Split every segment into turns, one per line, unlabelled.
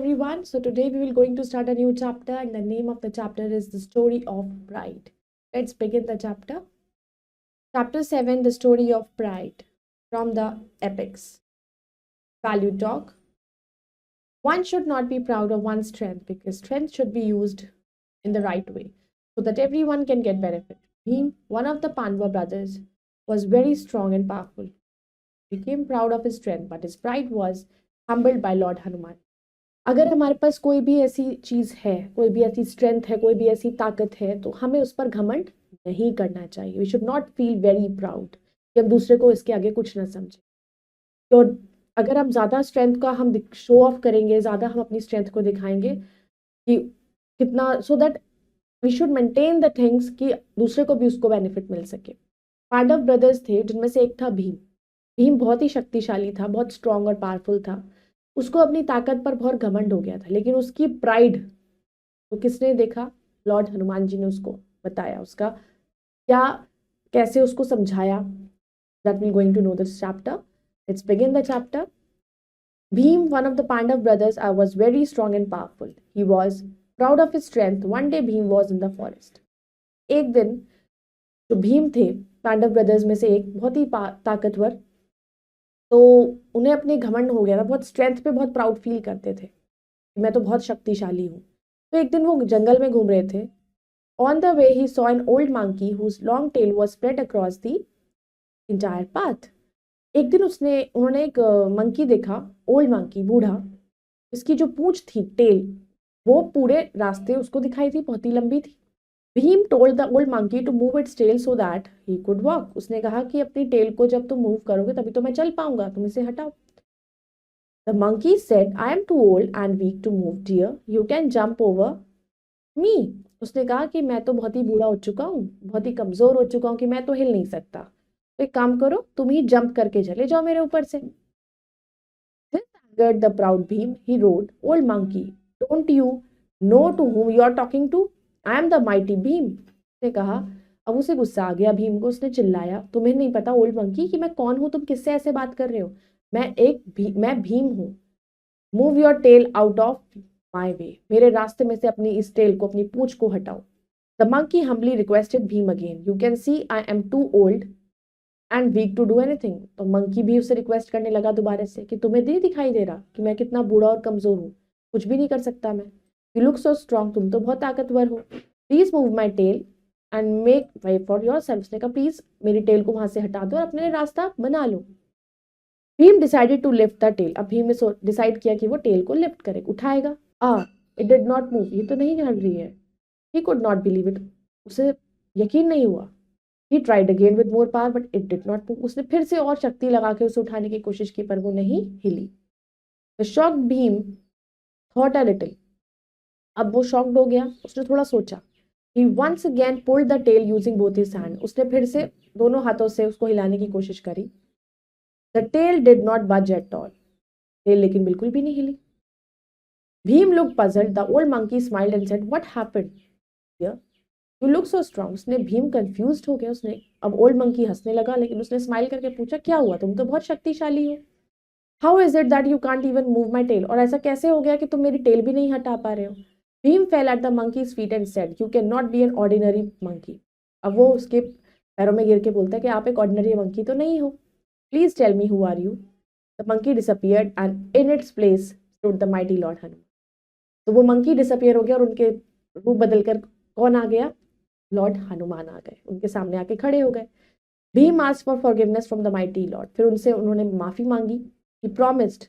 everyone. So today we will going to start a new chapter and the name of the chapter is the story of pride. Let's begin the chapter. Chapter 7, the story of pride from the epics. Value talk. One should not be proud of one's strength because strength should be used in the right way so that everyone can get benefit. Bhim, one of the Pandava brothers, was very strong and powerful. He became proud of his strength, but his pride was humbled by Lord Hanuman. अगर हमारे पास कोई भी ऐसी चीज है, कोई भी ऐसी स्ट्रेंथ है, कोई भी ऐसी ताकत है, तो हमें उस पर घमंड नहीं करना चाहिए. We should not feel very proud कि हम दूसरे को इसके आगे कुछ ना समझे. तो अगर हम ज्यादा स्ट्रेंथ का हम शो ऑफ करेंगे, ज्यादा हम अपनी स्ट्रेंथ को दिखाएंगे कि कितना, so that we should maintain the things कि दूसरे को भी उसको बेनिफिट मिल सके. पांडव ब्रदर्स थे जिनमें से एक था भीम. भीम बहुत ही शक्तिशाली था, बहुत स्ट्रांग और पावरफुल था. उसको अपनी ताकत पर बहुत घमंड हो गया था, लेकिन उसकी प्राइड तो किसने देखा? लॉर्ड हनुमान जी ने उसको बताया, उसका क्या, कैसे उसको समझाया. That we going to know this chapter. Let's begin the chapter. Bhim, one of the Pandav brothers, was very strong and powerful. He was proud of his strength. One day Bhim was in the forest. एक दिन जो भीम थे Pandav brothers में से एक, बहुत ही ताकतवर, तो उन्हें अपने घमंड हो गया था, बहुत स्ट्रेंथ पे बहुत प्राउड फील करते थे, मैं तो बहुत शक्तिशाली हूँ. तो एक दिन वो जंगल में घूम रहे थे. On the way he saw an old monkey whose long tail was spread across the entire path. एक दिन उन्होंने एक मंकी देखा, ओल्ड मंकी, बूढ़ा, इसकी जो पूंछ थी, टेल, वो पूरे रास्ते उसको दिखाई थी, बहुत ही लंबी थी. Bhim told the old monkey to move its tail so that he could walk. उसने कहा कि अपनी टेल को जब तुम मूव करोगे तभी तो मैं चल पाऊंगा, तुम इसे हटाओ. The monkey said, I am too old and weak to move dear, you can jump over me. उसने कहा कि मैं तो बहुत ही बूढ़ा हो चुका हूँ, बहुत ही कमजोर हो चुका हूँ कि मैं तो हिल नहीं सकता, तो एक काम करो, तुम ही जंप करके चले जाओ मेरे ऊपर से. This angered the proud Bhim. He roared, old monkey, don't you know to whom you are talking to? I am the mighty Bhim. उसने कहा. अब उसे गुस्सा आ गया भीम को. उसने चिल्लाया, तुम्हें नहीं पता ओल्ड मंकी कि मैं कौन हूं? तुम किससे ऐसे बात कर रहे हो? मैं भीम हूं. Move your tail out of my way. मेरे रास्ते में से अपनी इस टेल को, अपनी पूंछ को हटाओ. The monkey humbly requested Bhim again, you can see I am too old and weak to do anything. तो मंकी भी उससे रिक्वेस्ट करने लगा दोबारा से कि तुम्हें नहीं दिखाई दे रहा कि मैं कितना बूढ़ा और कमजोर हूँ, कुछ भी नहीं कर सकता मैं. यू लुक सो स्ट्रांग, तुम तो बहुत ताकतवर हो. Please move my tail and make way for yourself. उसने कहा प्लीज मेरी टेल को वहां से हटा दो और अपने रास्ता बना लो. Bhim decided to lift the tail. अब भीम ने डिसाइड किया कि वो टेल को लिफ्ट करेगा, उठाएगा. It did not move. ये तो नहीं हिल रही है. He could not believe it. उसे यकीन नहीं हुआ. He tried again with more power, but it did not move. उसने फिर से और शक्ति लगा के उसे उठाने की कोशिश की, पर वो नहीं हिली. The shocked Bhim thought a little. अब वो shocked हो गया. उसने थोड़ा सोचा. He once again pulled the tail using both his hands. उसने फिर से दोनों हाथों से उसको हिलाने की कोशिश करी. The tail did not budge at all. tail लेकिन बिल्कुल भी नहीं हिली. Bhim looked puzzled. The old monkey smiled and said, "What happened here? You look so strong." उसने भीम कंफ्यूज्ड हो गया. उसने अब ओल्ड मंकी हंसने लगा, लेकिन उसने स्माइल करके पूछा, क्या हुआ? तुम तो बहुत शक्तिशाली हो. How is it that you can't even move my tail. और ऐसा कैसे हो गया कि तुम मेरी टेल भी नहीं हटा पा रहे हो? Bhim fail at the monkeys feet and said, you can not be an ordinary monkey. अब वो उसके पैरों में गिर के बोलता है कि आप एक ऑर्डिनरी मंकी तो नहीं हो. Please tell me who are you. The monkey disappeared and in its place stood the mighty lord Hanuman. तो वो मंकी डिसअपियर हो गया और उनके रूप बदलकर कौन आ गया? लॉर्ड हनुमान आ गए, उनके सामने आके खड़े हो गए. Bhim asked for forgiveness from the mighty Lord. फिर उनसे उन्होंने माफी मांगी. He promised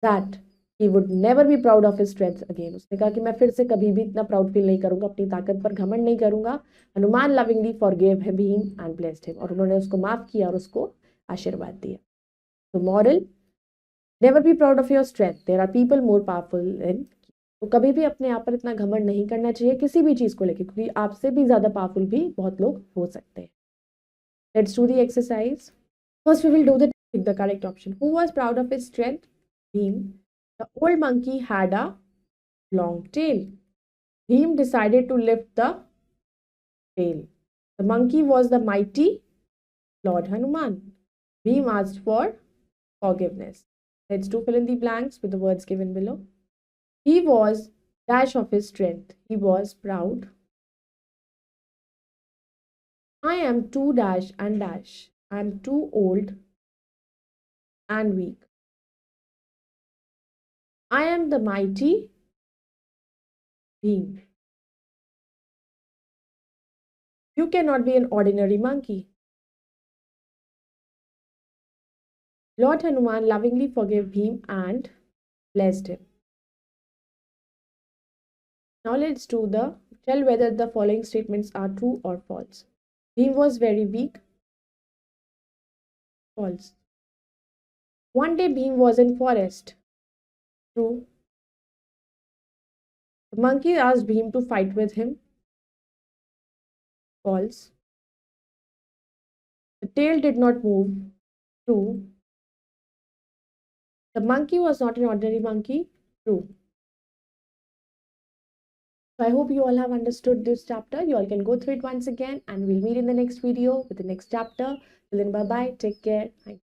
that he would never be proud of his strength again. उसने कहा कि मैं फिर से कभी भी इतना प्राउड फील नहीं करूंगा, अपनी ताकत पर घमंड नहीं करूंगा. Hanuman lovingly forgive Bhim and blessed him. और उन्होंने उसको माफ किया और उसको आशीर्वाद दिया. तो moral, never be proud of your strength. There are people more powerful than. तो कभी भी अपने आप पर इतना घमंड नहीं करना चाहिए किसी भी चीज को लेकर, क्योंकि आपसे भी ज्यादा पावरफुल भी बहुत लोग हो सकते हैं. Let's do the exercise. First we will do the correct option. Who was proud of his strength? Bhim. The old monkey had a long tail. Bhim decided to lift the tail. The monkey was the mighty lord Hanuman. Bhim asked for forgiveness. Let's do fill in the blanks with the words given below. He was dash of his strength. He was proud. I am too dash and dash. I am too old and weak. I am the mighty Bhim. You cannot be an ordinary monkey. Lord Hanuman lovingly forgave Bhim and blessed him. Now let's tell whether the following statements are true or false. Bhim was very weak. False. One day Bhim was in forest. True. The monkey asked Bhim to fight with him. False. The tail did not move. True. The monkey was not an ordinary monkey. True. So I hope you all have understood this chapter. You all can go through it once again and we'll meet in the next video with the next chapter. Till then, bye-bye. Take care. Thank you.